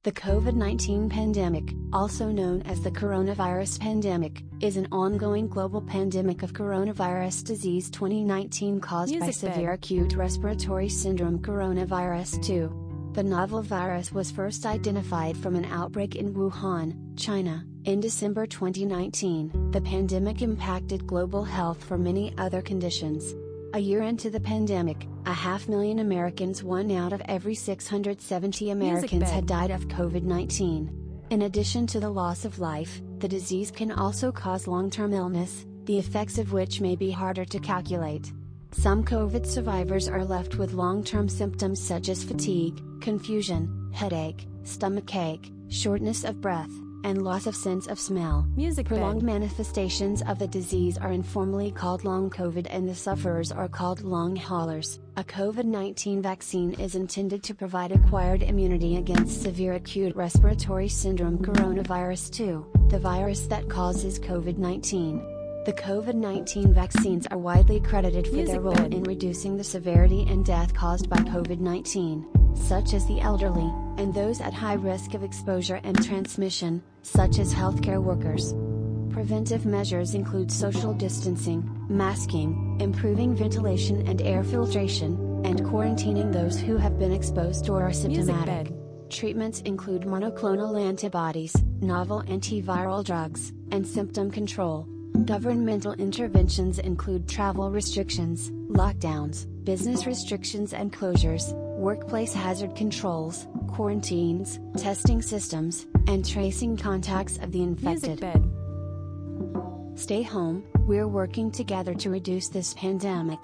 The COVID-19 pandemic, also known as the coronavirus pandemic, is an ongoing global pandemic of coronavirus disease 2019 caused by severe acute respiratory syndrome coronavirus 2. The novel virus was first identified from an outbreak in Wuhan, China, in December 2019. The pandemic impacted global health for many other conditions. A year into the pandemic, 500,000 Americans, 1 out of every 670 Americans, had died of COVID-19. In addition to the loss of life, the disease can also cause long-term illness, the effects of which may be harder to calculate. Some COVID survivors are left with long-term symptoms such as fatigue, confusion, headache, stomachache, shortness of breath, and loss of sense of smell. Prolonged manifestations of the disease are informally called long COVID, and the sufferers are called long haulers. A COVID-19 vaccine is intended to provide acquired immunity against severe acute respiratory syndrome coronavirus 2, the virus that causes COVID-19. The COVID-19 vaccines are widely credited for their role in reducing the severity and death caused by COVID-19, such as the elderly, and those at high risk of exposure and transmission, such as healthcare workers. Preventive measures include social distancing, masking, improving ventilation and air filtration, and quarantining those who have been exposed or are symptomatic. Treatments include monoclonal antibodies, novel antiviral drugs, and symptom control. Governmental interventions include travel restrictions, lockdowns, business restrictions and closures, workplace hazard controls, quarantines, testing systems, and tracing contacts of the infected. Stay home, we're working together to reduce this pandemic.